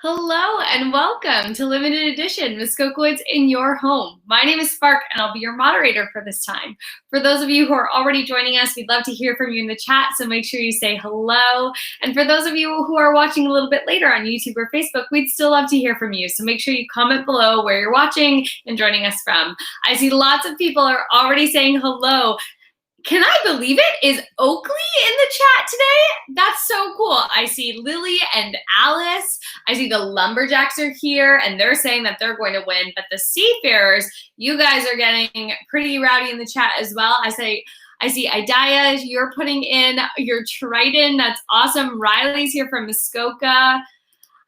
Hello and welcome to Limited Edition Muskoka Woods in your home. My name is Spark and I'll be your moderator for this time. For those of you who are already joining us, we'd love to hear from you in the chat, so make sure you say hello. And for those of you who are watching a little bit later on YouTube or Facebook, we'd still love to hear from you. So make sure you comment below where you're watching and joining us from. I see lots of people are already saying hello. Can I believe it? Is Oakley in the chat today? That's so cool. I see Lily and Alice. I see the Lumberjacks are here and they're saying that they're going to win. But the Seafarers, you guys are getting pretty rowdy in the chat as well. I see Idaya, you're putting in your Triton. That's awesome. Riley's here from Muskoka.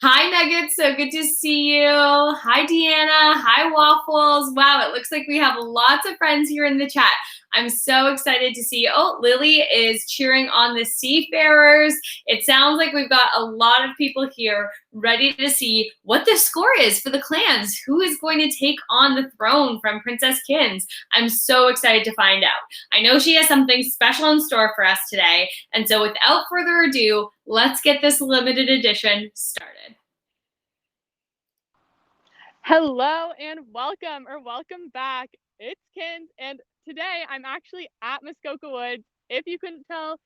Hi, Nuggets. So good to see you. Hi, Deanna. Hi, Waffles. Wow, it looks like we have lots of friends here in the chat. I'm so excited to see. Oh, Lily is cheering on the Seafarers. It sounds like we've got a lot of people here ready to see what the score is for the clans. Who is going to take on the throne from Princess Kinz? I'm so excited to find out. I know she has something special in store for us today. And so without further ado, let's get this limited edition started. Hello and welcome back. It's Kinz, and today I'm actually at Muskoka Woods, if you couldn't tell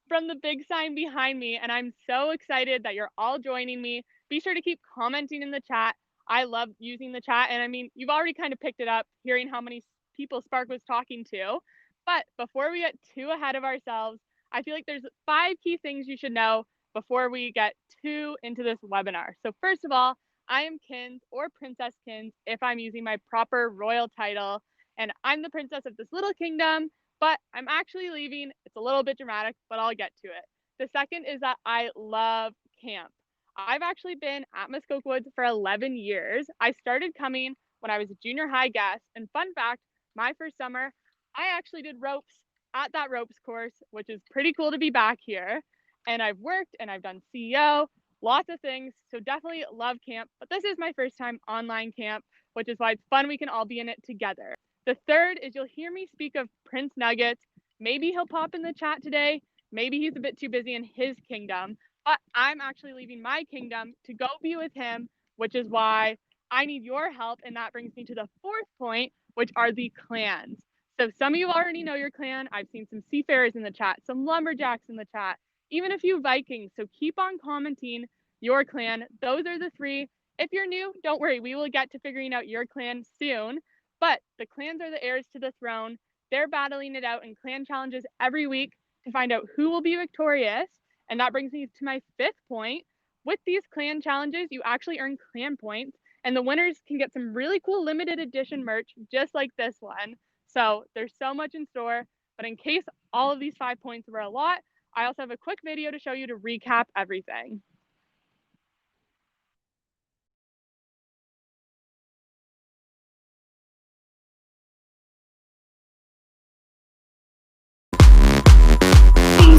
from the big sign behind me, and I'm so excited that you're all joining me. Be sure to keep commenting in the chat. I love using the chat, and I mean, you've already kind of picked it up hearing how many people Spark was talking to. But before we get too ahead of ourselves, I feel like there's 5 key things you should know before we get too into this webinar. So first of all, I am Kinz, or Princess Kinz, if I'm using my proper royal title, and I'm the princess of this little kingdom, but I'm actually leaving. It's a little bit dramatic, but I'll get to it. The second is that I love camp. I've actually been at Muskoka Woods for 11 years. I started coming when I was a junior high guest, and fun fact, my first summer, I actually did ropes at that ropes course, which is pretty cool to be back here. And I've worked and I've done CEO, lots of things, so definitely love camp, but this is my first time online camp, which is why it's fun we can all be in it together. The third is you'll hear me speak of Prince Nuggets. Maybe he'll pop in the chat today, maybe he's a bit too busy in his kingdom, but I'm actually leaving my kingdom to go be with him, which is why I need your help, and that brings me to the fourth point, which are the clans. So some of you already know your clan. I've seen some Seafarers in the chat, some Lumberjacks in the chat, even a few Vikings. So keep on commenting your clan. Those are the 3. If you're new, don't worry. We will get to figuring out your clan soon. But the clans are the heirs to the throne. They're battling it out in clan challenges every week to find out who will be victorious. And that brings me to my 5th point. With these clan challenges, you actually earn clan points. And the winners can get some really cool limited edition merch, just like this one. So there's so much in store. But in case all of these 5 points were a lot, I also have a quick video to show you to recap everything.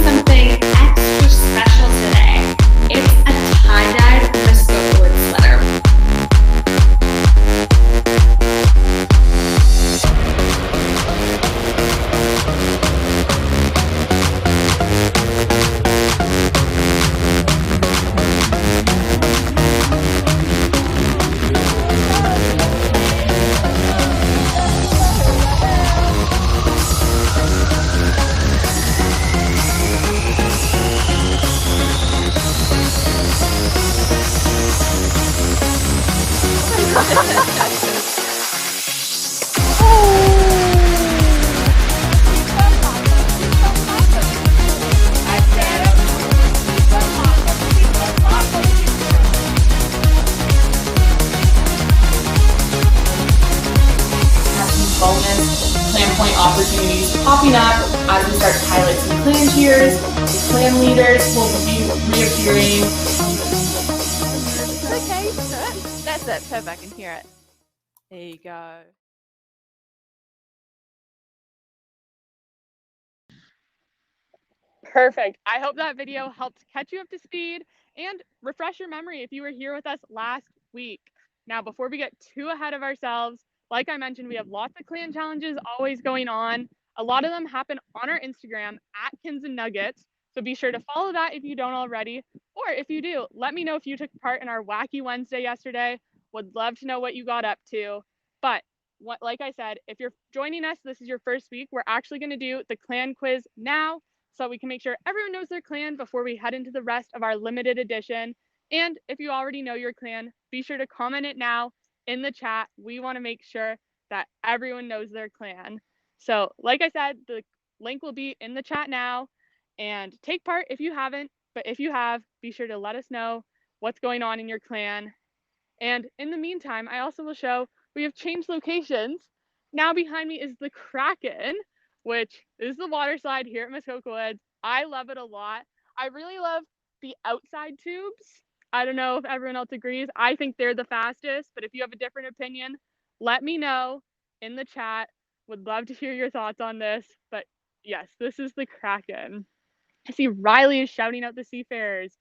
Something extra special today. It's a tie-dyed Muskoka Woods sweater. Opportunities popping up as we start to highlight some clan cheers. The clan leaders will be reappearing. Okay, that's it. Perfect. I can hear it. There you go. Perfect. I hope that video helped catch you up to speed and refresh your memory if you were here with us last week. Now, before we get too ahead of ourselves, like I mentioned, we have lots of clan challenges always going on. A lot of them happen on our Instagram at Kinz and Nuggets. So be sure to follow that if you don't already. Or if you do, let me know if you took part in our Wacky Wednesday yesterday. Would love to know what you got up to. But like I said, if you're joining us, this is your first week, we're actually going to do the clan quiz now so we can make sure everyone knows their clan before we head into the rest of our limited edition. And if you already know your clan, be sure to comment it now in the chat. We want to make sure that everyone knows their clan. So like I said, the link will be in the chat now, and take part if you haven't, but if you have, be sure to let us know what's going on in your clan. And in the meantime, I also will show we have changed locations. Now behind me is the Kraken, which is the water slide here at Muskoka Woods. I love it a lot. I really love the outside tubes. I don't know if everyone else agrees. I think they're the fastest, but if you have a different opinion, let me know in the chat. Would love to hear your thoughts on this. But yes, this is the Kraken. I see Riley is shouting out the Seafarers.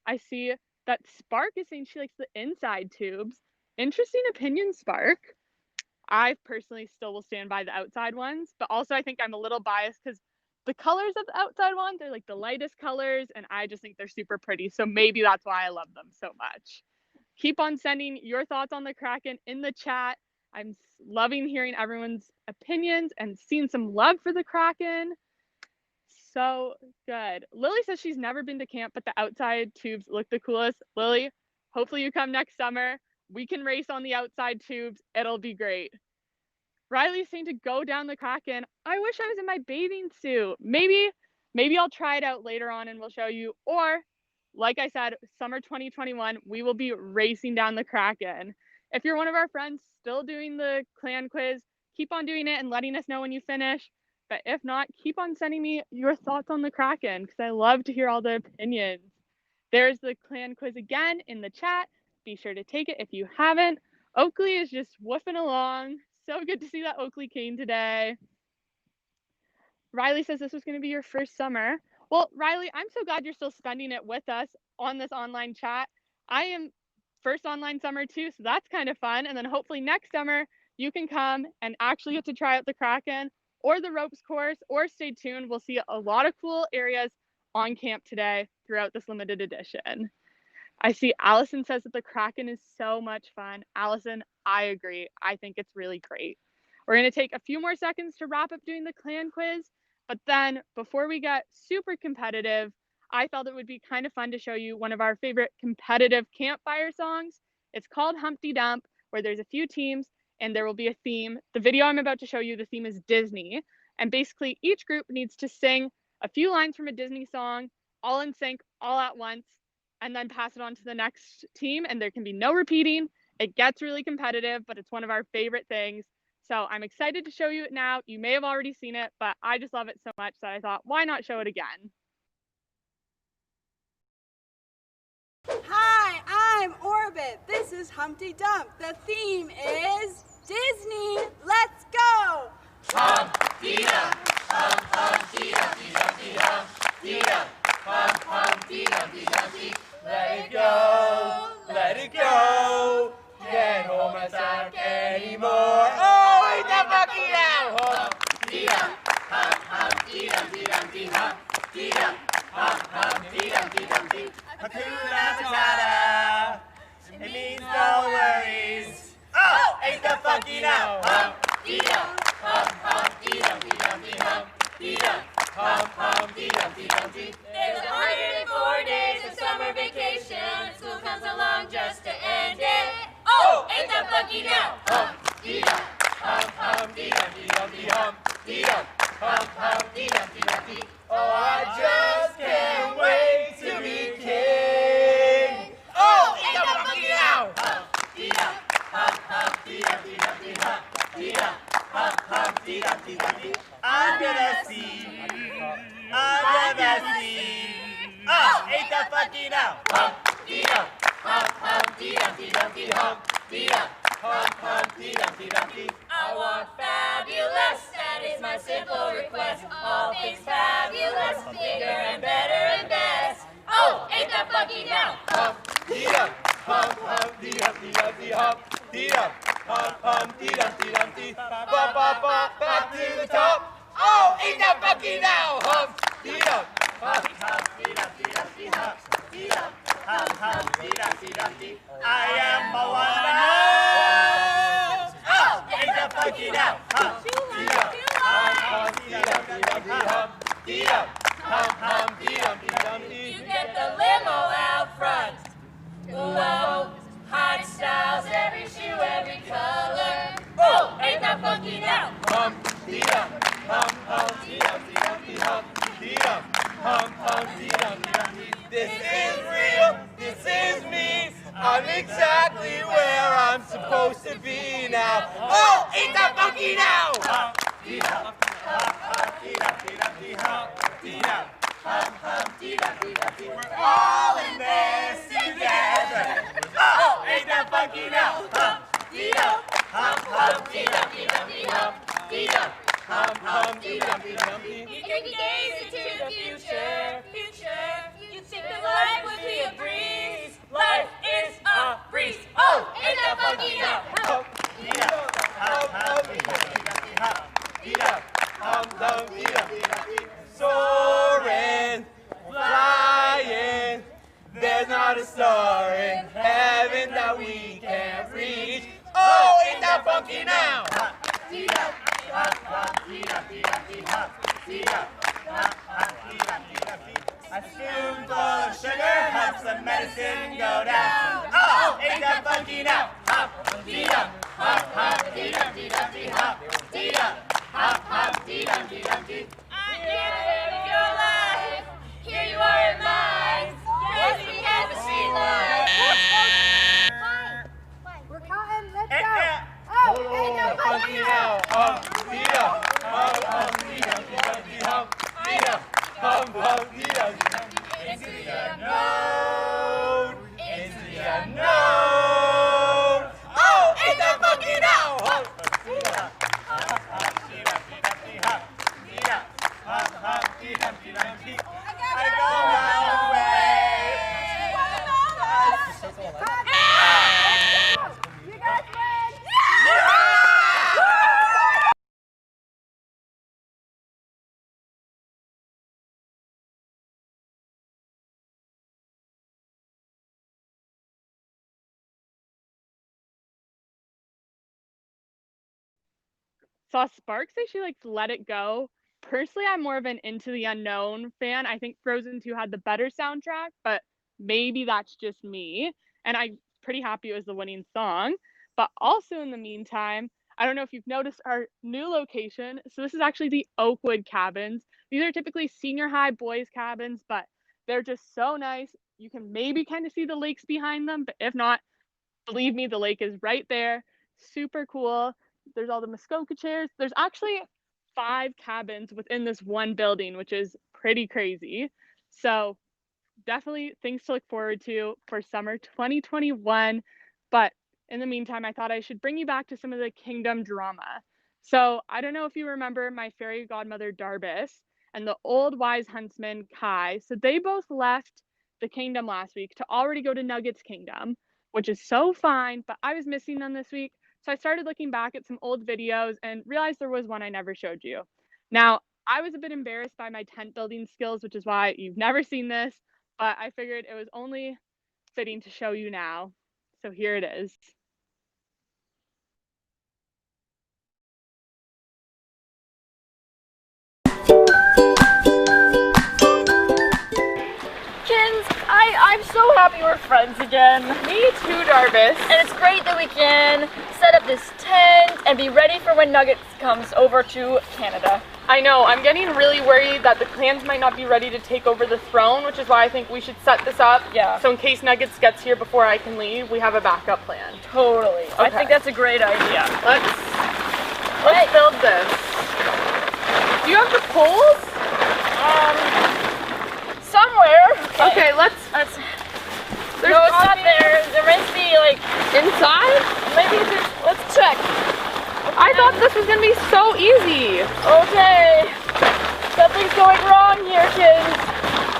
I see that Spark is saying she likes the inside tubes. Interesting opinion, Spark. I personally still will stand by the outside ones, but also I think I'm a little biased because the colors of the outside ones, they're like the lightest colors, and I just think they're super pretty. So maybe that's why I love them so much. Keep on sending your thoughts on the Kraken in the chat. I'm loving hearing everyone's opinions and seeing some love for the Kraken. So good. Lily says she's never been to camp, but the outside tubes look the coolest. Lily, hopefully you come next summer. We can race on the outside tubes. It'll be great. Riley's saying to go down the Kraken. I wish I was in my bathing suit. Maybe I'll try it out later on and we'll show you. Or, like I said, summer 2021, we will be racing down the Kraken. If you're one of our friends still doing the clan quiz, keep on doing it and letting us know when you finish. But if not, keep on sending me your thoughts on the Kraken because I love to hear all the opinions. There's the clan quiz again in the chat. Be sure to take it if you haven't. Oakley is just woofing along. So good to see that Oakley cane today. Riley says this was going to be your first summer. Well, Riley, I'm so glad you're still spending it with us on this online chat. I am first online summer too, so that's kind of fun. And then hopefully next summer you can come and actually get to try out the Kraken or the ropes course, or stay tuned. We'll see a lot of cool areas on camp today throughout this limited edition. I see Allison says that the Kraken is so much fun. Allison, I agree. I think it's really great. We're going to take a few more seconds to wrap up doing the clan quiz, but then before we get super competitive, I felt it would be kind of fun to show you one of our favorite competitive campfire songs. It's called Humpty Dump, where there's a few teams and there will be a theme. The video I'm about to show you, the theme is Disney. And basically each group needs to sing a few lines from a Disney song, all in sync, all at once, and then pass it on to the next team. And there can be no repeating. It gets really competitive, but it's one of our favorite things. So I'm excited to show you it now. You may have already seen it, but I just love it so much that I thought, why not show it again? Hi, I'm Orbit. This is Humpty Dump. The theme is Disney. Let's go! Humpty Dump, Humpty Dumpty Dumpty Humpty Dump, Humpty Dumpty Dumpty. Let it go, let it go. Can't hold my back anymore. Oh, ain't that fucking now? Humpty Dump, Humpty Dumpty Dumpty Humpty Dump, Humpty Dumpty Dumpty. Hakuna Matata. It means no worries. Oh, ain't that funky now? Humpty Dump, Humpty Dumpty Dumpty Humpty Dump, Humpty Dumpty Dumpty. There's 104 days of summer vacation. School comes along just to end it. Oh, ain't that funky now? Humpty Dump, Humpty Dumpty Dumpty Humpty Dump, Humpty Dumpty Dumpty. Oh, I just can't wait to be king. Oh, ain't that funky now? Humpty Dump, Humpty Dumpty Dumpty Humpty Dump, Humpty Dumpty Dumpty. I'm gonna see. Oh, ain't that funky now? Humpty Dump, Humpty Dumpty Dumpty Humpty Dump, Humpty Dumpty Dumpty. I want fabulous, that is my simple request. All things fabulous, bigger and better and best. Oh, ain't that funky now? Humpty Dump, Humpty Dumpty Dumpty Humpty Dump, Humpty Dumpty Dumpty. Bop, bop, bop, back to the top. Oh, ain't that funky now? Humpty Dump, I am Moana. Oh, ain't that funky now? You get the limo out front. Whoa, hot styles, every shoe, every color. Oh, ain't that funky now? This is real, this is me. I'm exactly where I'm supposed to be now. Oh, ain't that funky now? We're all in this together. Oh, ain't that funky now? You can gaze into the future. You think that life would be a breeze. Life is a breeze. Oh, ain't that funky now? Soaring, flying, there's not a star in heaven that we can't reach. Oh, ain't that funky now? A spoonful of sugar helps the medicine go down. Oh, ain't that funky now? Hop, dee-dum, hop, hop, dee-dum, dee-dum, dee-hop, dee-dum, hop, hop, dee-dum, dee-dum, dee. I can't live your life. Here you are in mine. Yes, we have a street life. We're cotton, let's Eh, go. eh. Oh, ain't that funky now? Dee-dum, hum, dee-dum, dee-dum, dee-hum, dee-dum, hum, dee-dum, dee-dum. Into the unknown, into the unknown. Oh, ain't that funky now? I go my way. You guys win! Saw Spark say she likes Let It Go. Personally, I'm more of an Into the Unknown fan. I think Frozen 2 had the better soundtrack, but maybe that's just me. And I'm pretty happy it was the winning song. But also in the meantime, I don't know if you've noticed our new location. So this is actually the Oakwood Cabins. These are typically senior high boys cabins, but they're just so nice. You can maybe kind of see the lakes behind them, but if not, believe me, the lake is right there. Super cool. There's all the Muskoka chairs. There's actually 5 cabins within this one building, which is pretty crazy. So definitely things to look forward to for summer 2021. But in the meantime, I thought I should bring you back to some of the kingdom drama. So I don't know if you remember my fairy godmother Darbus and the old wise huntsman Kai. So they both left the kingdom last week to already go to Nugget's kingdom, which is so fine, but I was missing them this week. So I started looking back at some old videos and realized there was one I never showed you. Now, I was a bit embarrassed by my tent building skills, which is why you've never seen this, but I figured it was only fitting to show you now. So here it is. Kinz, I'm so happy we're friends again. Me too, Darbus. And it's great that we can set up this tent and be ready for when Nuggets comes over to Canada. I know, I'm getting really worried that the clans might not be ready to take over the throne, which is why I think we should set this up. Yeah. So in case Nuggets gets here before I can leave, we have a backup plan. Totally. I Okay. think that's a great idea. Let's build this. Do you have the poles? Somewhere. Okay, let's. There's No, it's not probably- there. There must be like, Inside? maybe it's, let's check. I thought this was gonna be so easy. Okay. Something's going wrong here, Kinz.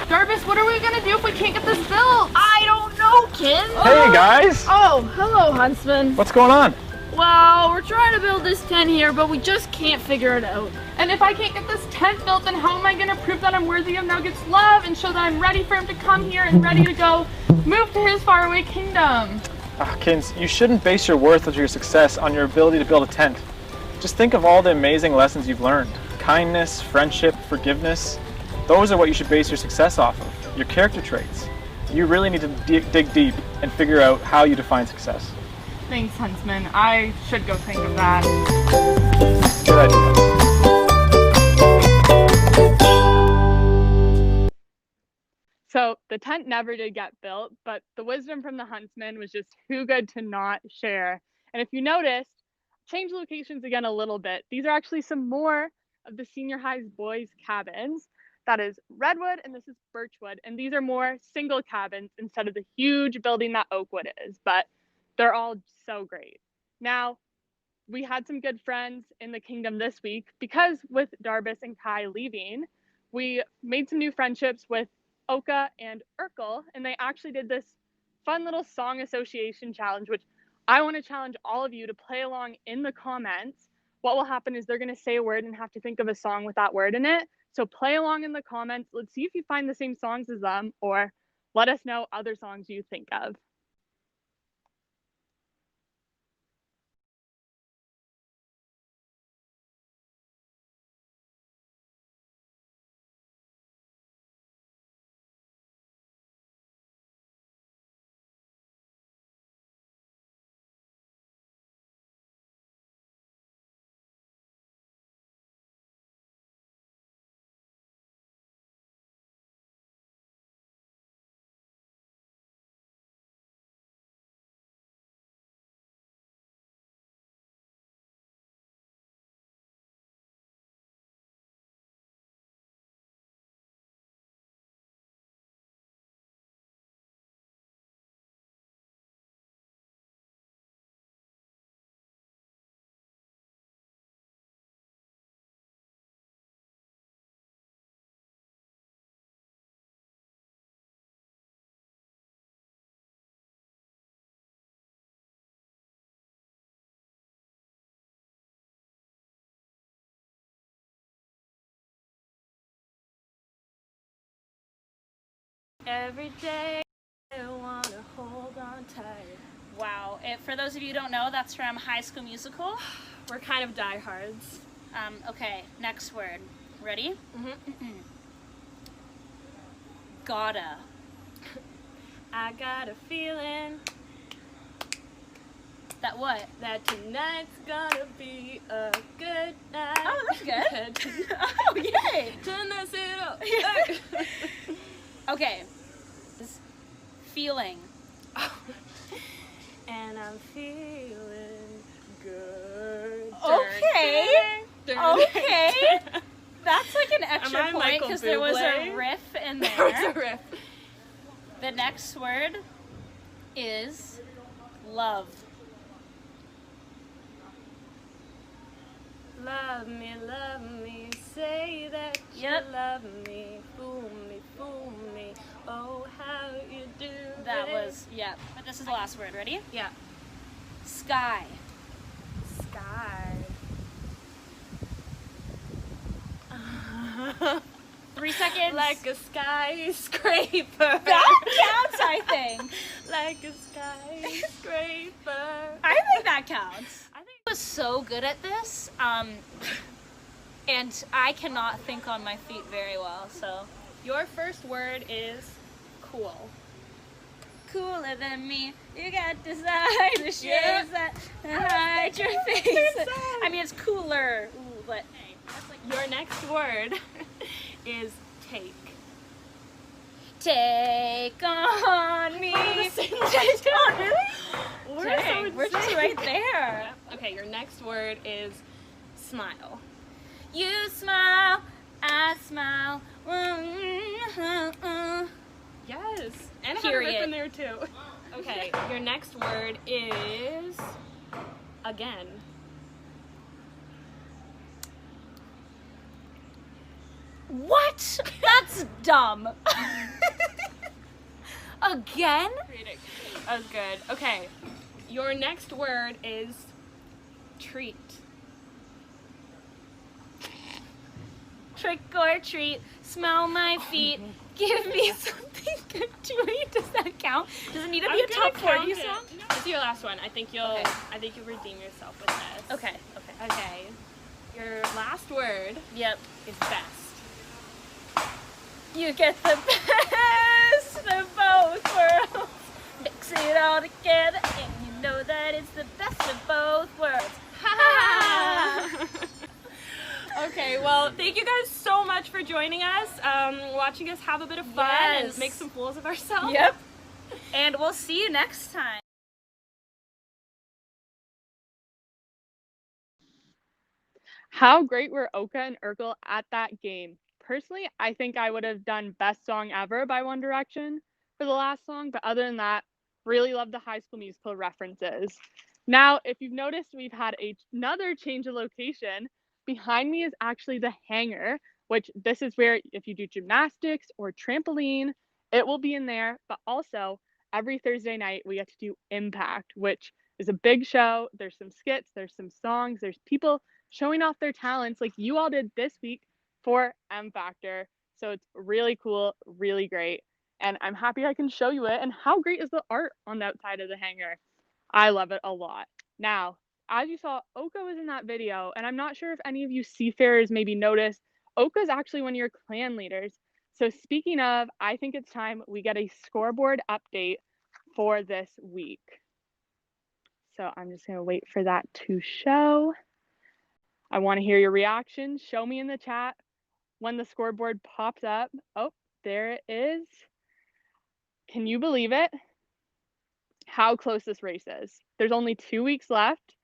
Darbus, what are we gonna do if we can't get this built? I don't know, Kinz. Hey guys! Oh, hello, Huntsman. What's going on? Well, we're trying to build this tent here, but we just can't figure it out. And if I can't get this tent built, then how am I gonna prove that I'm worthy of Nugget's love and show that I'm ready for him to come here and ready to go move to his faraway kingdom? Kinz, you shouldn't base your worth of your success on your ability to build a tent. Just think of all the amazing lessons you've learned. Kindness, friendship, forgiveness. Those are what you should base your success off of, your character traits. You really need to dig deep and figure out how you define success. Thanks, Huntsman. I should go think of that. Good idea. So the tent never did get built, but the wisdom from the Huntsman was just too good to not share. And if you noticed, change locations again a little bit. These are actually some more of the senior high's boys' cabins. That is Redwood and this is Birchwood. And these are more single cabins instead of the huge building that Oakwood is, but they're all so great. Now, we had some good friends in the kingdom this week because with Darbus and Kai leaving, we made some new friendships with Oka and Urkel, and they actually did this fun little song association challenge, which I want to challenge all of you to play along in the comments. What will happen is they're going to say a word and have to think of a song with that word in it. So play along in the comments. Let's see if you find the same songs as them, or let us know other songs you think of. Every day I wanna hold on tight. Wow. For those of you who don't know, that's from High School Musical. We're kind of diehards. Okay, next word. Ready? Mm-hmm. Gotta. I got a feeling That what? that tonight's gonna be a good night. Oh, that's good. Oh, yay. Turn that shit up. Okay. This feeling. And I'm feeling good. Okay. Dun. Okay. That's like an extra Am I point Michael because there was a Bublé? riff in There was there. a riff. The next word is love. Love me, say that Yep. you love me, fool me, oh how you do That it. was, yeah. But this is the last word. Ready? Yeah. Sky. Sky. 3 seconds. Like a skyscraper. That counts, I think. Like a skyscraper. I think that counts. I think I was so good at this, and I cannot think on my feet very well, so. Your first word is cool. Cooler than me, you got desire to shades that hide your face. I mean, it's cooler, ooh, but hey, that's like Your next word is take. take on me. Take on me. Dang, we're just right there. Okay, your next word is smile. You smile, I smile. Yes. And I had a Period. rip in there too. Okay, your next word is again. What? That's dumb. Again? That was good. Okay, your next word is treat. Trick or treat, smell my feet, give me something good to eat. Does that count? Does it need to be a top 40 song? No. This is your last one. I think you'll redeem yourself with this. Okay. Okay. Your last word is best. You get the best of both worlds. Mix it all together and you know that it's the best of both worlds. Ha! Okay, well, thank you guys so much for joining us, watching us have a bit of fun and make some fools of ourselves. Yep. And we'll see you next time. How great were Oka and Urkel at that game? Personally, I think I would have done Best Song Ever by One Direction for the last song, but other than that, really love the High School Musical references. Now, if you've noticed, we've had another change of location. Behind me is actually the hangar, which this is where if you do gymnastics or trampoline, it will be in there. But also, every Thursday night, we get to do Impact, which is a big show. There's some skits, there's some songs, there's people showing off their talents like you all did this week for M Factor. So it's really cool, really great. And I'm happy I can show you it. And how great is the art on the outside of the hangar? I love it a lot. Now, as you saw, Oka was in that video, and I'm not sure if any of you seafarers maybe noticed, Oka is actually one of your clan leaders. So speaking of, I think it's time we get a scoreboard update for this week. So I'm just going to wait for that to show. I want to hear your reaction. Show me in the chat when the scoreboard pops up. Oh, there it is. Can you believe it? How close this race is. There's only 2 weeks left,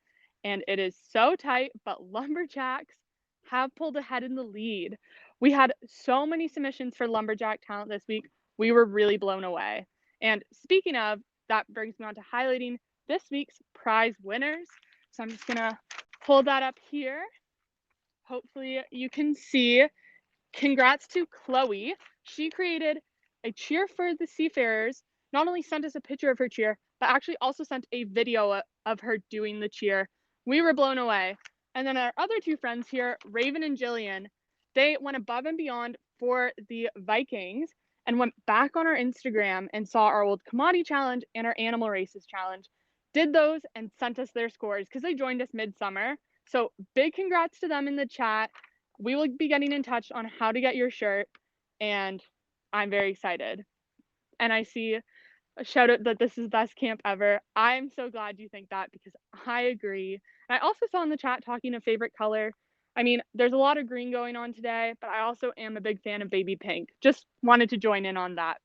and it is so tight, but Lumberjacks have pulled ahead in the lead. We had so many submissions for Lumberjack talent this week. We were really blown away. And speaking of, that brings me on to highlighting this week's prize winners. So I'm just gonna hold that up here. Hopefully you can see. Congrats to Chloe. She created a cheer for the Seafarers. Not only sent us a picture of her cheer, but actually also sent a video of her doing the cheer. We were blown away. And then our other two friends here, Raven and Jillian, they went above and beyond for the Vikings and went back on our Instagram and saw our old commodity challenge and our animal races challenge, did those and sent us their scores because they joined us midsummer. So big congrats to them in the chat. We will be getting in touch on how to get your shirt, and I'm very excited. And I see a shout out that this is best camp ever. I'm so glad you think that because I agree. And I also saw in the chat talking of favorite color. I mean, there's a lot of green going on today, but I also am a big fan of baby pink. Just wanted to join in on that.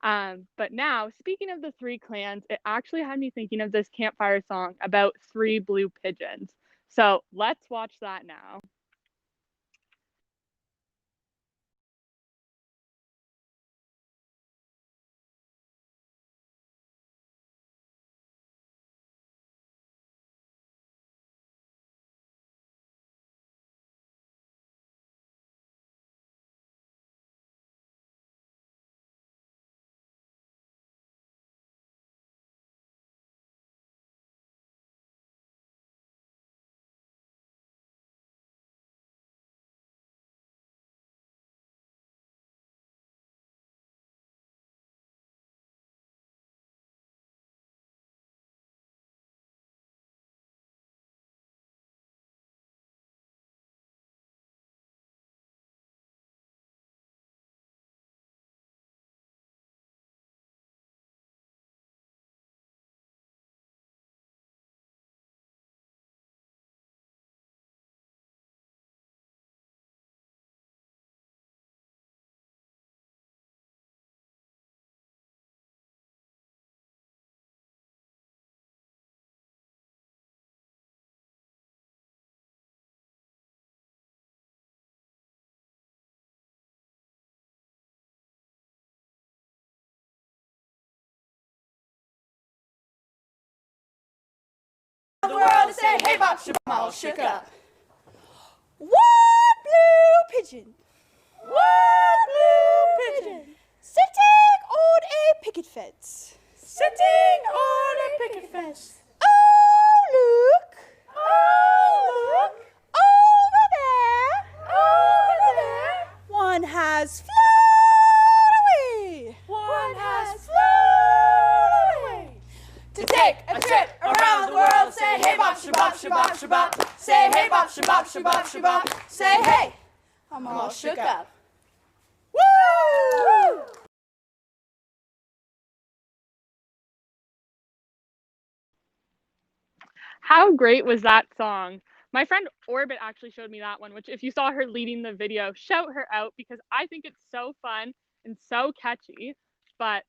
But now, speaking of the three clans, it actually had me thinking of this campfire song about 3 blue pigeons. So let's watch that now. The world is saying, hey, bop, shabam, all shook up. One blue pigeon. One blue pigeon. Sitting on a picket fence. Sitting on a picket fence. Oh, look. Oh, shabop, shabop. Say hey, I'm all shook up. Woo! How great was that song? My friend Orbit actually showed me that one, which if you saw her leading the video, shout her out because I think it's so fun and so catchy. But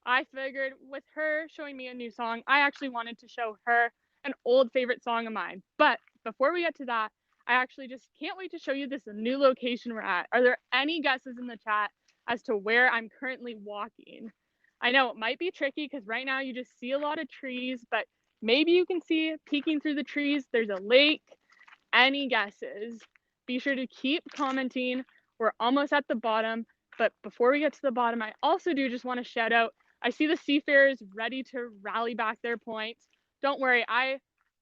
I figured with her showing me a new song, I actually wanted to show her an old favorite song of mine. But before we get to that, I actually just can't wait to show you this new location we're at. Are there any guesses in the chat as to where I'm currently walking? I know it might be tricky because right now you just see a lot of trees, but maybe you can see peeking through the trees, there's a lake. Any guesses? Be sure to keep commenting. We're almost at the bottom, but before we get to the bottom, I also do just want to shout out, I see the Seafarers ready to rally back their points. Don't worry,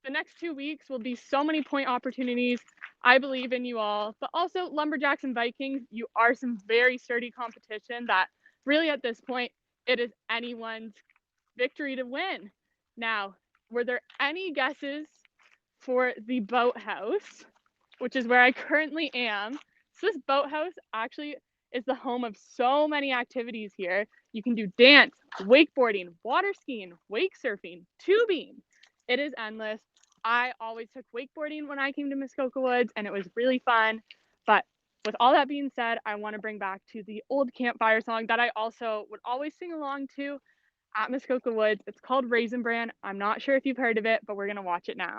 the next 2 weeks will be so many point opportunities. I believe in you all, but also Lumberjacks and Vikings, you are some very sturdy competition that really at this point, it is anyone's victory to win. Now, were there any guesses for the boathouse, which is where I currently am? So this boathouse actually is the home of so many activities here. You can do dance, wakeboarding, water skiing, wake surfing, tubing. It is endless. I always took wakeboarding when I came to Muskoka Woods and it was really fun. But with all that being said, I want to bring back to the old campfire song that I also would always sing along to at Muskoka Woods. It's called Raisin Bran. I'm not sure if you've heard of it, but we're going to watch it now.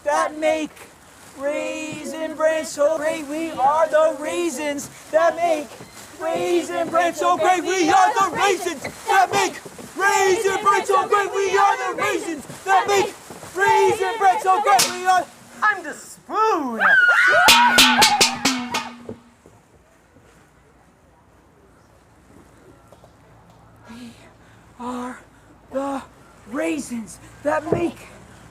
That make Raisin Bran so great. We are the raisins that make Raisin Bran so great. We are the raisins that make Raisin Bran so great. We are the raisins that make Raisin Bran so great. We are. I'm the spoon. We are the raisins that make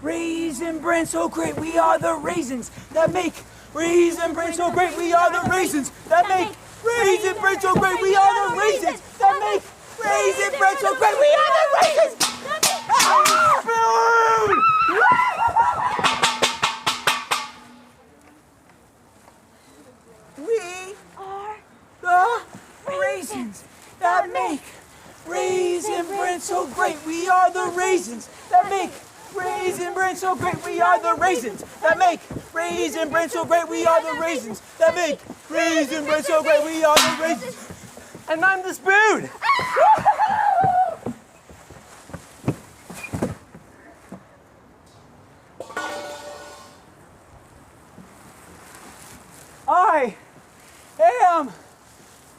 Raisin Bran so great. We are the raisins that make Raisin Bran so great. We are the raisins that make Raisin Bran so great. We are the raisins that make Raisin Bran so great. We are the raisins. We are the raisins that make Raisin Bran so great. We are the raisins that make Raisin Bran so great. We are the raisins that make Raisin Bran so great. We are the raisins that make Raisin Bran so great. We are the raisins. And I'm the spoon. I am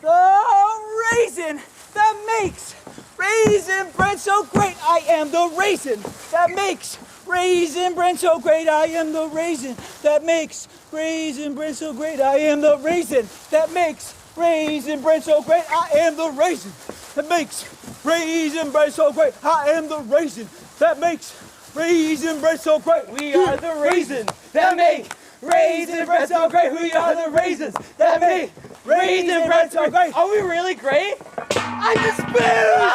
the raisin that makes Raisin Bran so great. I am the raisin that makes Raisin Bran so great. I am the raisin that makes Raisin Bran so great. I am the raisin that makes Raisin Bran so great. I am the raisin that makes Raisin Bran so great. I am the raisin that makes Raisin Bran so great. We are the raisins that make Raisin Bran so great. We are the raisins that make Raisin Bran so great. Are we really great? I'm the spoon!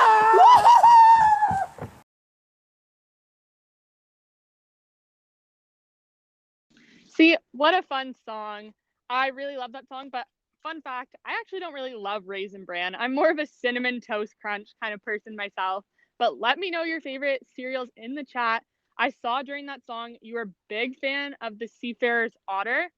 See, what a fun song. I really love that song, but fun fact, I actually don't really love Raisin Bran. I'm more of a cinnamon toast crunch kind of person myself, but let me know your favorite cereals in the chat. I saw during that song you were a big fan of the Seafarers otter.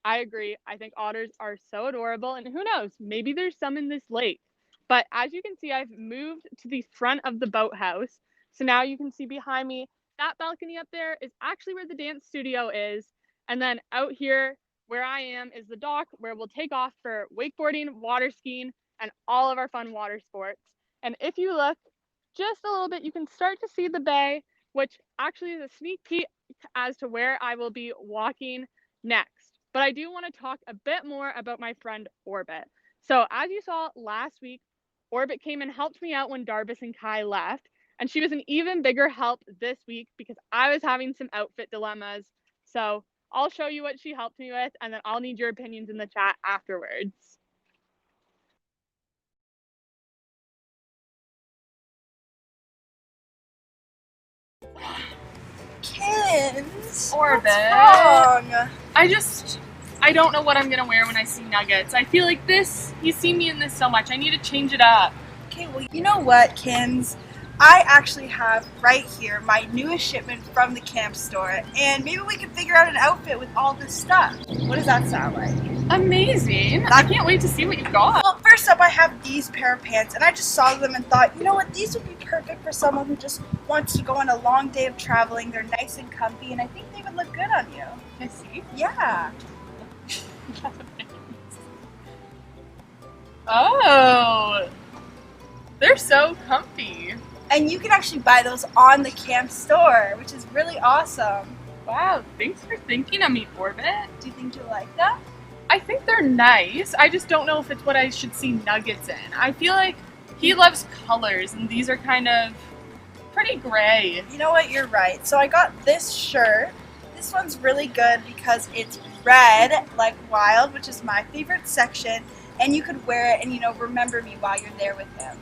I agree. I think otters are so adorable, and who knows, maybe there's some in this lake. But as you can see, I've moved to the front of the boathouse. So now you can see behind me, that balcony up there is actually where the dance studio is. And then out here where I am is the dock where we'll take off for wakeboarding, water skiing, and all of our fun water sports. And if you look just a little bit, you can start to see the bay, which actually is a sneak peek as to where I will be walking next. But I do want to talk a bit more about my friend Orbit. So as you saw last week, Orbit came and helped me out when Darbus and Kai left, and she was an even bigger help this week because I was having some outfit dilemmas. So I'll show you what she helped me with, and then I'll need your opinions in the chat afterwards. Kinz, Orbit. what's wrong? I don't know what I'm gonna wear when I see Nuggets. I feel like this, you see me in this so much, I need to change it up. Okay, well, you know what, Kinz? I actually have right here my newest shipment from the camp store, and maybe we can figure out an outfit with all this stuff. What does that sound like? Amazing. I can't wait to see what you got. Well, first up, I have these pair of pants, and I just saw them and thought, you know what, these would be perfect for someone who just wants to go on a long day of traveling. They're nice and comfy, and I think they would look good on you. I see. Yeah. Oh, they're so comfy. And you can actually buy those on the camp store, which is really awesome. Wow, thanks for thinking of me, Orbit. Do you think you'll like them? I think they're nice. I just don't know if it's what I should see Nuggets in. I feel like he loves colors, and these are kind of pretty gray. You know what, you're right. So I got this shirt. This one's really good because it's red, like wild, which is my favorite section, and you could wear it and, you know, remember me while you're there with him.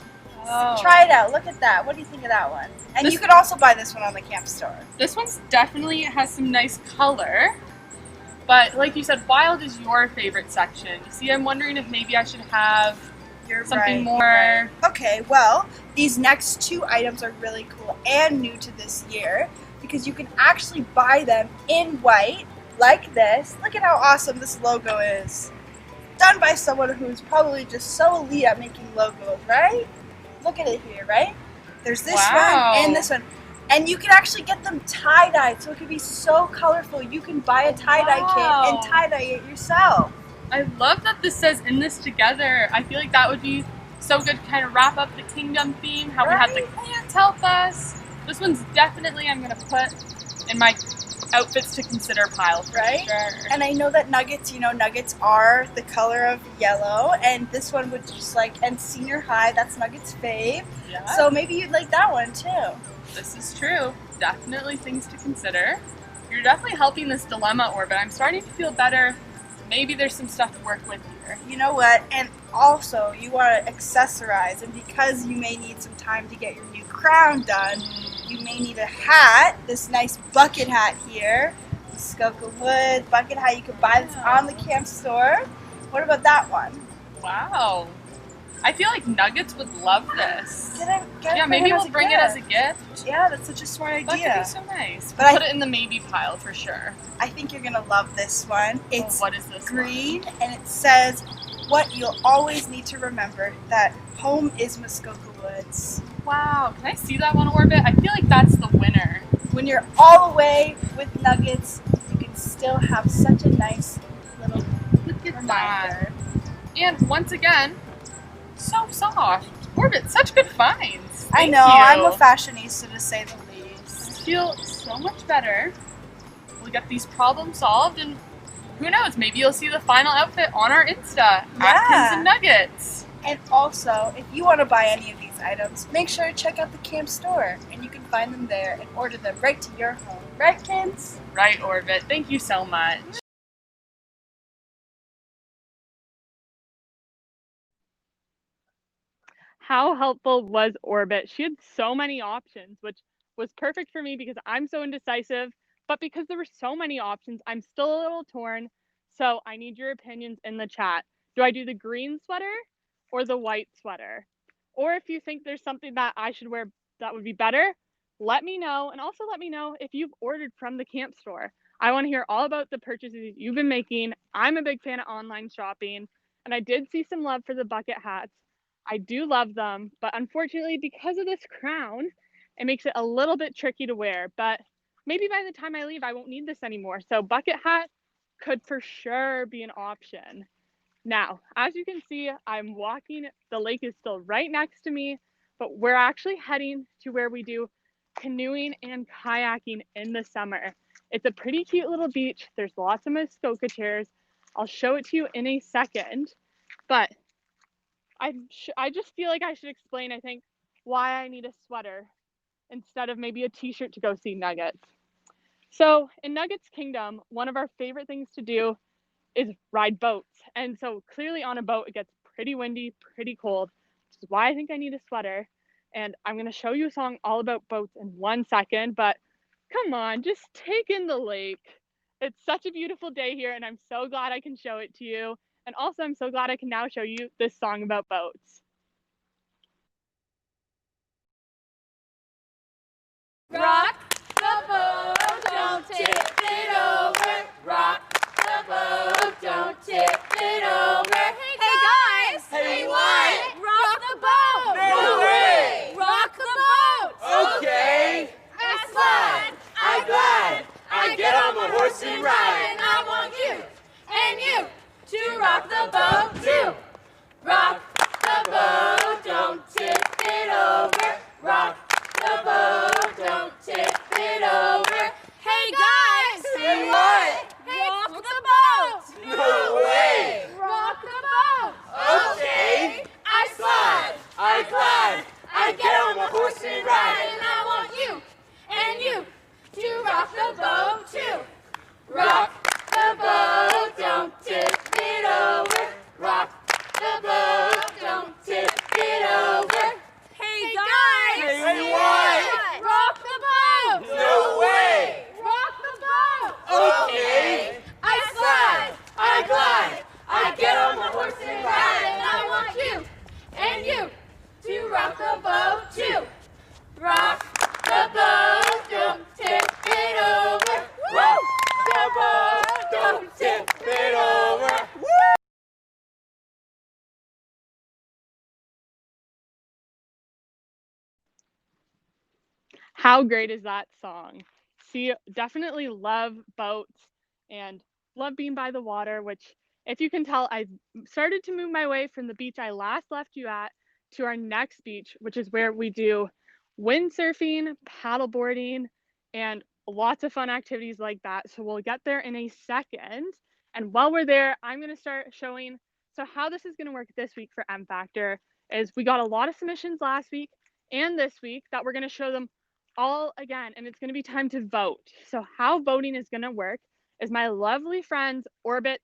Oh. Try it out. Look at that. What do you think of that one? And you could also buy this one on the camp store. This one's definitely has some nice color, but like you said, wild is your favorite section. See, I'm wondering if maybe I should have something more. Right. Okay, well, these next two items are really cool and new to this year because you can actually buy them in white like this. Look at how awesome this logo is. Done by someone who's probably just so elite at making logos, right? Look at it here, right? There's this one and this one. And you can actually get them tie-dyed, so it can be so colorful. You can buy a tie-dye kit and tie-dye it yourself. I love that this says "in this together." I feel like that would be so good to kind of wrap up the kingdom theme, how we had the clans help us. This one's definitely I'm going to put in my outfits to consider pile for sure. And I know that nuggets, you know, nuggets are the color of yellow, and this one would just like, and senior high, that's Nuggets' fave. Yeah. So maybe you'd like that one too. This is true. Definitely things to consider. You're definitely helping this dilemma, Orbit. I'm starting to feel better. Maybe there's some stuff to work with here. You know what? And also, you want to accessorize, and because you may need some time to get your new crown done, you may need a hat, this nice bucket hat here, Muskoka Wood bucket hat. You can buy this on the camp store. What about that one? Wow. I feel like Nuggets would love this. Yeah, maybe we'll bring it as a gift. Yeah, that's such a smart idea. That could be so nice. But Put it in the maybe pile for sure. I think you're going to love this one. It's what is this green, and it says, what you'll always need to remember, that home is Muskoka Woods. Wow, can I see that one, Orbit? I feel like that's the winner. When you're all the way with Nuggets, you can still have such a nice little reminder. And once again, so soft. Orbit, such good finds. I know, I'm a fashionista to say the least. I feel so much better. We'll get these problems solved, and who knows, maybe you'll see the final outfit on our Insta, Atkins and Nuggets. And also, if you want to buy any of these items, make sure to check out the camp store, and you can find them there and order them right to your home. Right, Kinz? Right, Orbit. Thank you so much. How helpful was Orbit? She had so many options, which was perfect for me because I'm so indecisive, but because there were so many options, I'm still a little torn. So I need your opinions in the chat. Do I do the green sweater or the white sweater? Or if you think there's something that I should wear that would be better, let me know. And also let me know if you've ordered from the camp store. I want to hear all about the purchases you've been making. I'm a big fan of online shopping, and I did see some love for the bucket hats. I do love them, but unfortunately, because of this crown, it makes it a little bit tricky to wear. But maybe by the time I leave, I won't need this anymore. So bucket hat could for sure be an option. Now, as you can see, I'm walking, the lake is still right next to me, but we're actually heading to where we do canoeing and kayaking in the summer. It's a pretty cute little beach. There's lots of Muskoka chairs. I'll show it to you in a second, but I just feel like I should explain, I think, why I need a sweater instead of maybe a t-shirt to go see Nuggets. So in Nuggets Kingdom, one of our favorite things to do is ride boats. And so clearly on a boat, it gets pretty windy, pretty cold, which is why I think I need a sweater. And I'm going to show you a song all about boats in 1 second, but come on, just take in the lake. It's such a beautiful day here, and I'm so glad I can show it to you. And also, I'm so glad I can now show you this song about boats. Rock the boat, don't tip it over. Rock the boat, don't tip it over. Hey guys! Hey what? Rock the boat! No way! Rock the boat! Okay. I slide, I'm glad I get on my horse and ride. and I want you and you to rock the boat too. Rock the boat, don't tip it over. Rock the boat, don't tip it over. Hey guys! Hey what? Hey, rock the boat! No way! Rock the boat! Okay. I slide, I'm glad I get on my horse and ride. and I want you and you to rock the boat too. Rock the boat, don't tip it over. Rock the boat, don't tip it over. Hey guys! Hey what? Rock the boat! No way! Rock the boat! Okay. I slide, I'm glad I get on my horse and ride. and I want you and you to rock the boat too. Rock the boat, don't tip it over. Rock the boat, don't tip it over. How great is that song? See, definitely love boats and love being by the water, which, if you can tell, I started to move my way from the beach I last left you at to our next beach, which is where we do windsurfing, paddleboarding, and lots of fun activities like that. So we'll get there in a second. And while we're there, I'm going to start showing, so how this is going to work this week for M Factor is we got a lot of submissions last week and this week that we're going to show them all again, and it's going to be time to vote. So how voting is going to work is my lovely friends Orbit,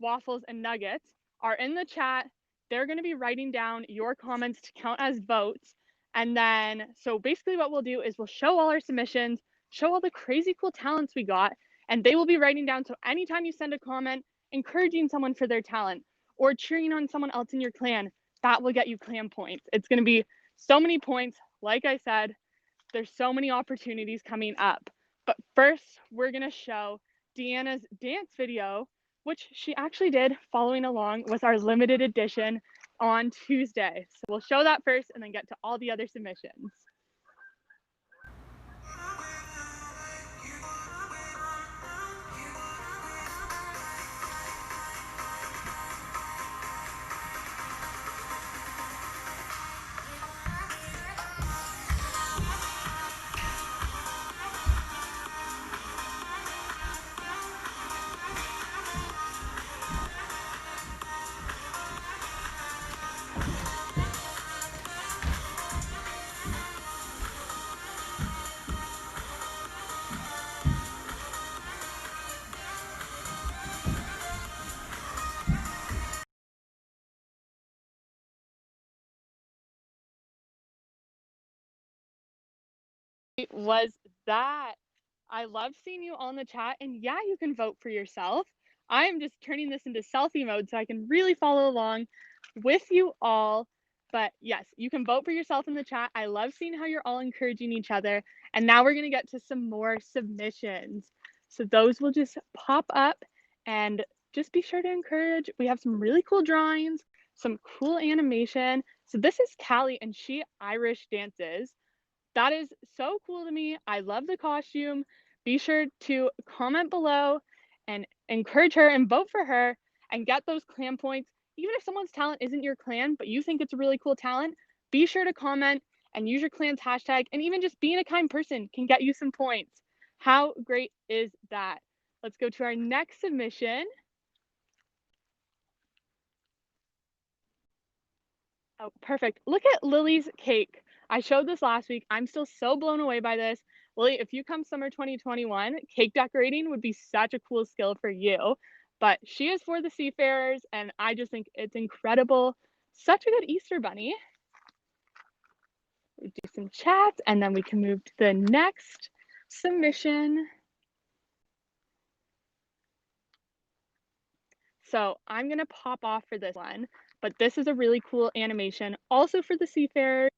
Waffles, and Nuggets are in the chat. They're going to be writing down your comments to count as votes. And then, so basically what we'll do is we'll show all our submissions, show all the crazy cool talents we got, and they will be writing down. So anytime you send a comment encouraging someone for their talent or cheering on someone else in your clan, that will get you clan points. It's going to be so many points. Like I said, there's so many opportunities coming up. But first, we're going to show Deanna's dance video, which she actually did following along with our limited edition on Tuesday. So we'll show that first and then get to all the other submissions. Was that I love seeing you all in the chat, and yeah, you can vote for yourself. I am just turning this into selfie mode so I can really follow along with you all. But yes, you can vote for yourself in the chat. I love seeing how you're all encouraging each other. And now we're going to get to some more submissions. So those will just pop up, and just be sure to encourage. We have some really cool drawings. some cool animation. So this is Callie, and she Irish dances. That is so cool to me. I love the costume. Be sure to comment below and encourage her and vote for her and get those clan points. Even if someone's talent isn't your clan, but you think it's a really cool talent, be sure to comment and use your clan's hashtag, and even just being a kind person can get you some points. How great is that? Let's go to our next submission. Oh, perfect. Look at Lily's cake. I showed this last week. I'm still so blown away by this. Lily, if you come summer 2021, cake decorating would be such a cool skill for you. But she is for the Seafarers, and I just think it's incredible. Such a good Easter bunny. We do some chats, and then we can move to the next submission. So I'm going to pop off for this one, but this is a really cool animation also for the Seafarers.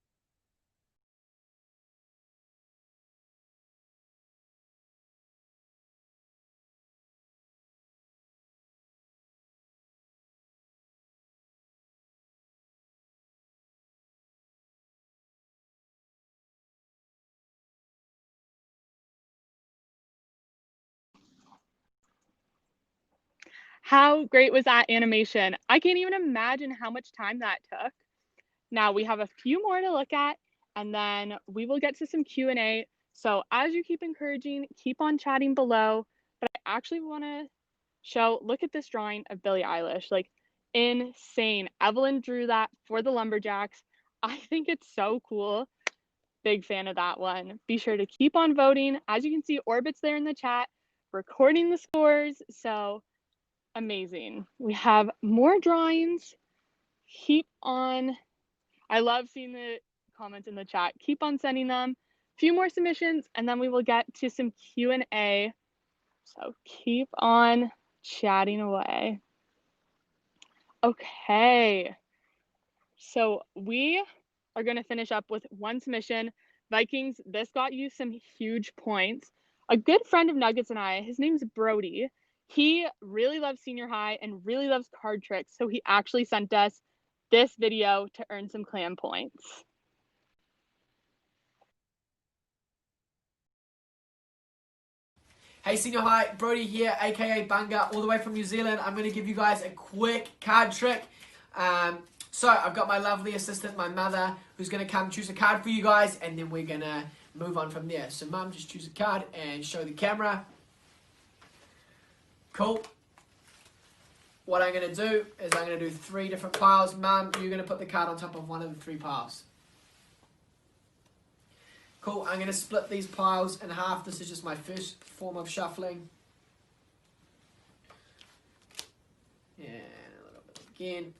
How great was that animation? I can't even imagine how much time that took. Now we have a few more to look at, and then we will get to some Q&A. So as you keep encouraging, keep on chatting below. But I actually want to show, look at this drawing of Billie Eilish, like insane. Evelyn drew that for the Lumberjacks. I think it's so cool. Big fan of that one. Be sure to keep on voting. As you can see, Orbit's there in the chat, recording the scores. So amazing. We have more drawings. Keep on. I love seeing the comments in the chat. Keep on sending them. A few more submissions, and then we will get to some Q&A. So keep on chatting away. Okay. So we are going to finish up with one submission. Vikings, this got you some huge points. A good friend of Nuggets and I, his name's Brody. He really loves senior high and really loves card tricks. So he actually sent us this video to earn some clan points. Hey Senior High, Brody here, aka Bunga, all the way from New Zealand. I'm going to give you guys a quick card trick. So I've got my lovely assistant, my mother, who's going to come choose a card for you guys, and then we're going to move on from there. So Mum, just choose a card and show the camera. Cool. What I'm going to do is I'm going to do 3 different piles. Mum, you're going to put the card on top of one of the 3 piles. Cool, I'm going to split these piles in half. This is just my first form of shuffling. And a little bit again.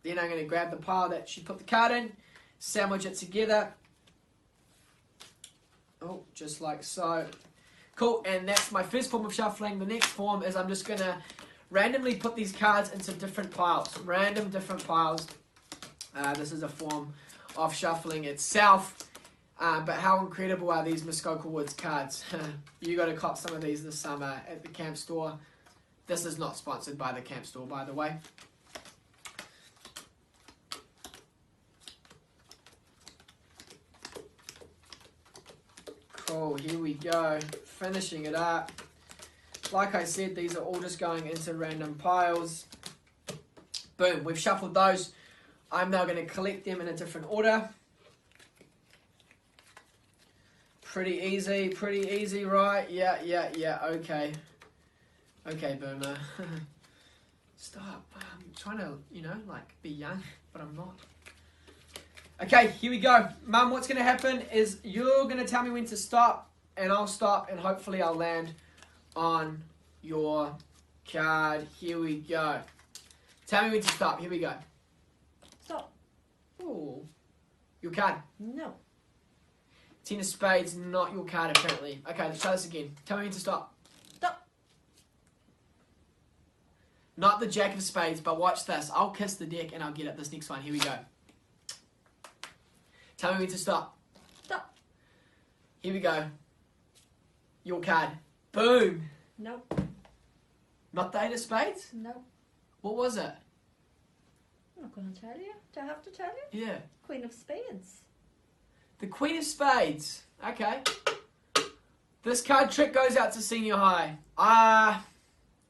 Then I'm going to grab the pile that she put the card in, sandwich it together. Oh, just like so. Cool, and that's my first form of shuffling. The next form is I'm just going to randomly put these cards into different piles. Random different piles. This is a form of shuffling itself. But how incredible are these Muskoka Woods cards? You got to cop some of these this summer at the camp store. This is not sponsored by the camp store, by the way. Cool, here we go. Finishing it up. Like I said, these are all just going into random piles. Boom, we've shuffled those. I'm now going to collect them in a different order. Pretty easy, right? Yeah, okay. Okay, Boomer. Stop. I'm trying to, like, be young, but I'm not. Okay, here we go. Mum, what's going to happen is you're going to tell me when to stop, and I'll stop, and hopefully I'll land on your card. Here we go. Tell me when to stop. Here we go. Stop. Ooh. Your card. No. 10 of spades, not your card apparently. Okay, let's try this again. Tell me when to stop. Stop. Not the jack of spades, but watch this. I'll kiss the deck and I'll get it this next one. Here we go. Tell me when to stop. Stop. Here we go. Your card. Boom. Nope. Not the 8 of spades? Nope. What was it? I'm not going to tell you. Do I have to tell you? Yeah. Queen of Spades. The Queen of Spades. Okay. This card trick goes out to senior high. I'm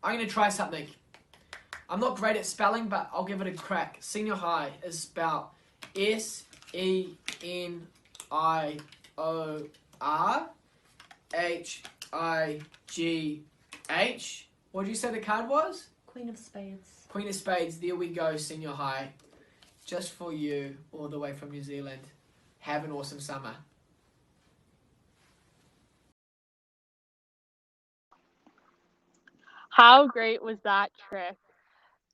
going to try something. I'm not great at spelling, but I'll give it a crack. Senior high is spelled SENIORHIGH. What did you say the card was? Queen of Spades. Queen of Spades. There we go, senior high. Just for you, all the way from New Zealand. Have an awesome summer. How great was that trick?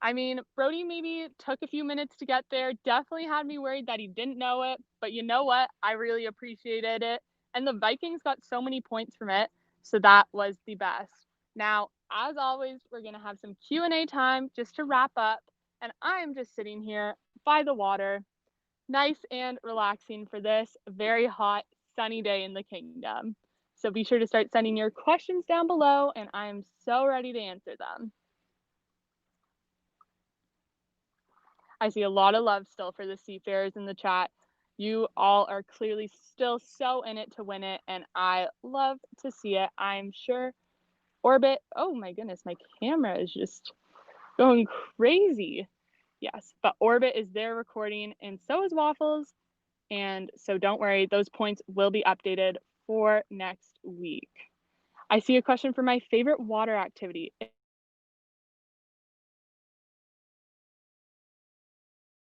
I mean, Brody maybe took a few minutes to get there, definitely had me worried that he didn't know it, but you know what? I really appreciated it. And the Vikings got so many points from it, so that was the best. Now, as always, we're going to have some Q&A time just to wrap up, and I'm just sitting here by the water, nice and relaxing for this very hot, sunny day in the kingdom. So be sure to start sending your questions down below, and I am so ready to answer them. I see a lot of love still for the Seafarers in the chat. You all are clearly still so in it to win it, and I love to see it. I'm sure Orbit, oh my goodness, my camera is just going crazy. Yes, but Orbit is there recording, and so is Waffles. And so don't worry, those points will be updated for next week. I see a question for my favorite water activity.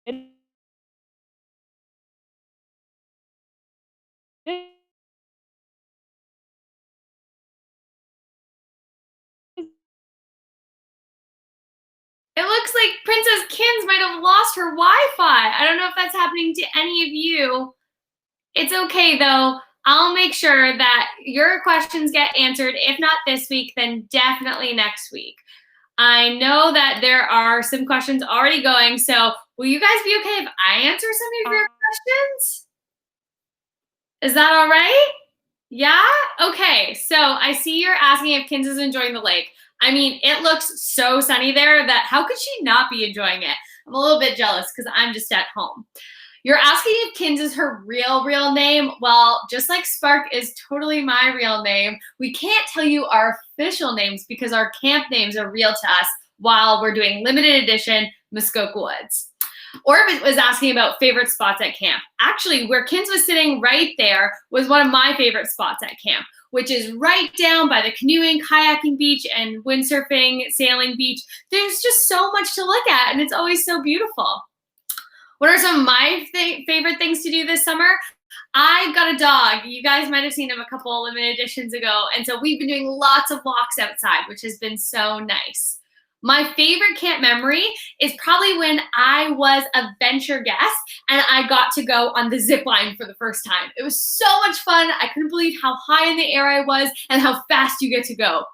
It looks like Princess Kinz might have lost her Wi-Fi. I don't know if that's happening to any of you. It's okay though. I'll make sure that your questions get answered. If not this week, then definitely next week. I know that there are some questions already going, so will you guys be okay if I answer some of your questions? Is that all right? Yeah? Okay, so I see you're asking if Kinz is enjoying the lake. I mean, it looks so sunny there that how could she not be enjoying it? I'm a little bit jealous because I'm just at home. You're asking if Kinz is her real name. Well, just like Spark is totally my real name, we can't tell you our official names because our camp names are real to us while we're doing limited edition Muskoka Woods. Orbit was asking about favorite spots at camp. Actually, where Kinz was sitting right there was one of my favorite spots at camp, which is right down by the canoeing, kayaking beach, and windsurfing, sailing beach. There's just so much to look at, and it's always so beautiful. What are some of my favorite things to do this summer? I got a dog. You guys might have seen him a couple of limited editions ago, and so we've been doing lots of walks outside, which has been so nice. My favorite camp memory is probably when I was a venture guest and I got to go on the zip line for the first time. It was so much fun. I couldn't believe how high in the air I was and how fast you get to go.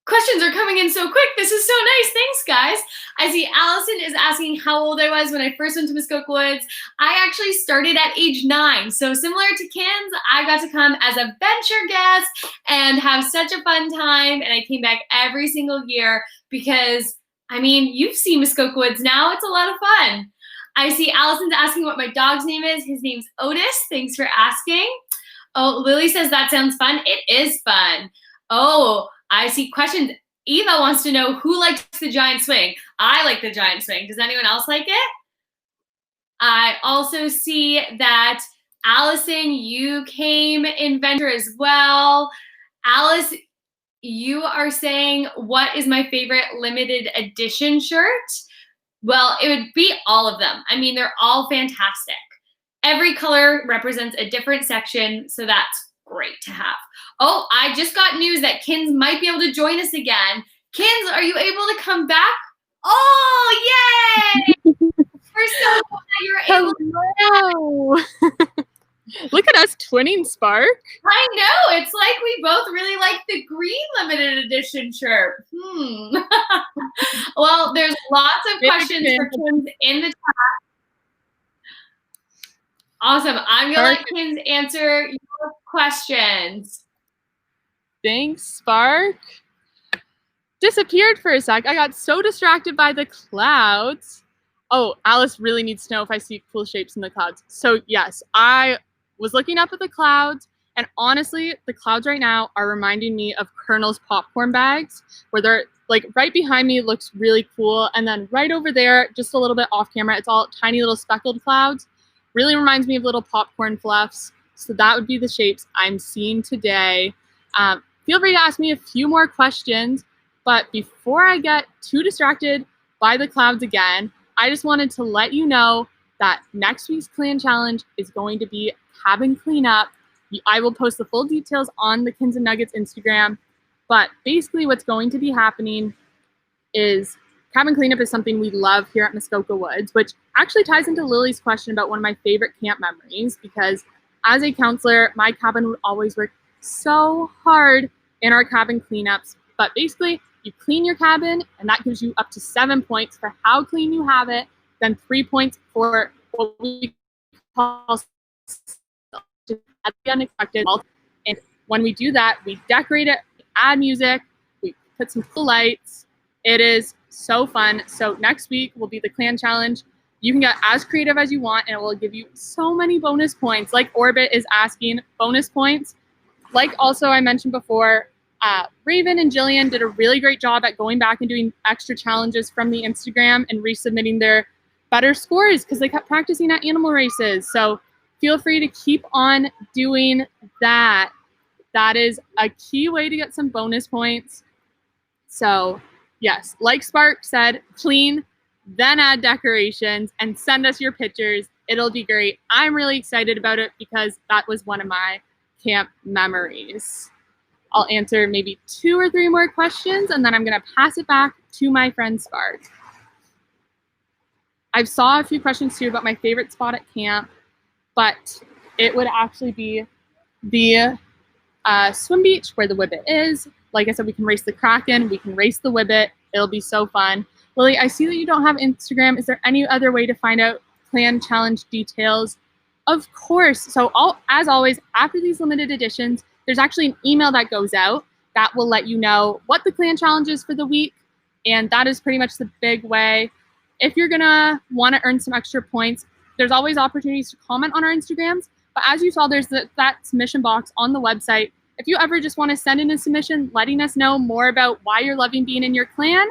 Questions are coming in so quick. This is so nice. Thanks, guys. I see Allison is asking how old I was when I first went to Muskoka Woods. I actually started at age 9. So similar to Kinz, I got to come as a venture guest and have such a fun time. And I came back every single year because, I mean, you've seen Muskoka Woods now. It's a lot of fun. I see Allison's asking what my dog's name is. His name's Otis. Thanks for asking. Oh, Lily says that sounds fun. It is fun. Oh, I see questions. Eva wants to know who likes the giant swing. I like the giant swing. Does anyone else like it? I also see that Allison, you came in venture as well. Alice, you are saying, what is my favorite limited edition shirt? Well, it would be all of them. I mean, they're all fantastic. Every color represents a different section, so that's great to have. Oh, I just got news that Kinz might be able to join us again. Kinz, are you able to come back? Oh, yay! We're so glad you're able to. Look at us twinning, Spark. I know. It's like we both really like the green limited edition shirt. Well, there's lots of questions for Kinz in the chat. Awesome. I'm going to let Kinz answer your questions. Thanks, Spark. disappeared for a sec. I got so distracted by the clouds. Oh, Alice really needs to know if I see cool shapes in the clouds. So yes, I was looking up at the clouds, and honestly, the clouds right now are reminding me of Colonel's popcorn bags, where they're like right behind me looks really cool. And then right over there, just a little bit off camera, it's all tiny little speckled clouds. Really reminds me of little popcorn fluffs. So that would be the shapes I'm seeing today. Feel free to ask me a few more questions, but before I get too distracted by the clouds again, I just wanted to let you know that next week's clan challenge is going to be cabin cleanup. I will post the full details on the Kinz and Nuggets Instagram, but basically what's going to be happening is cabin cleanup is something we love here at Muskoka Woods, which actually ties into Lily's question about one of my favorite camp memories, because as a counselor, my cabin would always work so hard in our cabin cleanups. But basically, you clean your cabin, and that gives you up to 7 points for how clean you have it, then 3 points for what we call the unexpected. And when we do that, we decorate it, we add music, we put some cool lights. It is so fun. So next week will be the clan challenge. You can get as creative as you want, and it will give you so many bonus points. Like Orbit is asking, bonus points. Like also I mentioned before, Raven and Jillian did a really great job at going back and doing extra challenges from the Instagram and resubmitting their better scores because they kept practicing at animal races. So feel free to keep on doing that. That is a key way to get some bonus points. So yes, like Spark said, clean, then add decorations and send us your pictures. It'll be great. I'm really excited about it because that was one of my camp memories. I'll answer maybe 2 or 3 more questions, and then I'm going to pass it back to my friend Spark. I saw a few questions too about my favorite spot at camp, but it would actually be the swim beach where the Whibbit is. Like I said, we can race the Kraken, we can race the Whibbit. It'll be so fun. Lily, I see that you don't have Instagram. Is there any other way to find out clan challenge details? Of course. So as always, after these limited editions, there's actually an email that goes out that will let you know what the clan challenge is for the week. And that is pretty much the big way. If you're gonna wanna earn some extra points, there's always opportunities to comment on our Instagrams. But as you saw, there's that submission box on the website. If you ever just wanna send in a submission, letting us know more about why you're loving being in your clan,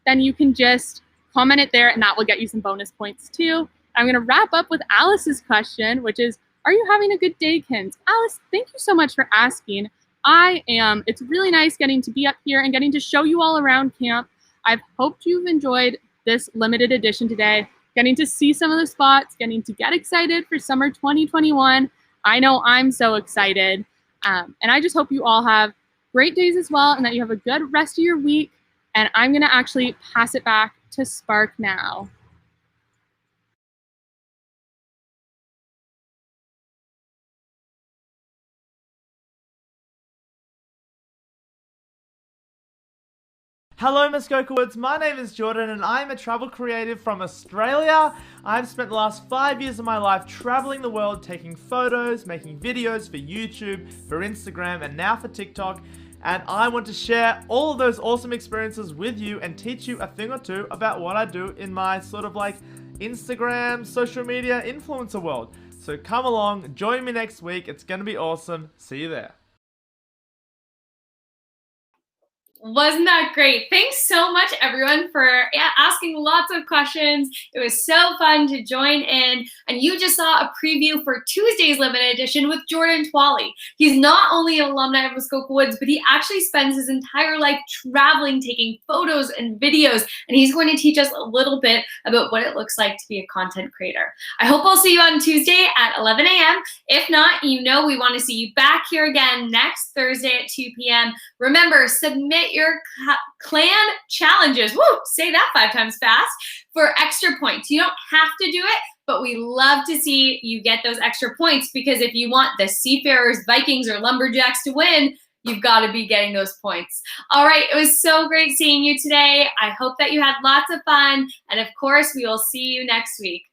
then you can just comment it there and that will get you some bonus points too. I'm gonna wrap up with Alice's question, which is, are you having a good day, Kinz? Alice, thank you so much for asking. I am. It's really nice getting to be up here and getting to show you all around camp. I've hoped you've enjoyed this limited edition today, getting to see some of the spots, getting to get excited for summer 2021. I know I'm so excited. And I just hope you all have great days as well and that you have a good rest of your week. And I'm gonna actually pass it back to Spark now. Hello Muskoka Woods, my name is Jordan and I'm a travel creative from Australia. I've spent the last 5 years of my life traveling the world, taking photos, making videos for YouTube, for Instagram, and now for TikTok. And I want to share all of those awesome experiences with you and teach you a thing or two about what I do in my sort of like Instagram, social media influencer world. So come along, join me next week, it's gonna be awesome. See you there. Wasn't that great? Thanks so much, everyone, for asking lots of questions. It was so fun to join in. And you just saw a preview for Tuesday's limited edition with Jordan Twally. He's not only an alumni of Muskoka Woods, but he actually spends his entire life traveling, taking photos and videos. And he's going to teach us a little bit about what it looks like to be a content creator. I hope I'll see you on Tuesday at 11 a.m. If not, you know we want to see you back here again next Thursday at 2 p.m. Remember, submit your clan challenges. Woo! Say that 5 times fast for extra points. You don't have to do it, but we love to see you get those extra points because if you want the Seafarers, Vikings, or Lumberjacks to win, you've got to be getting those points. All right, it was so great seeing you today. I hope that you had lots of fun. And of course, we will see you next week.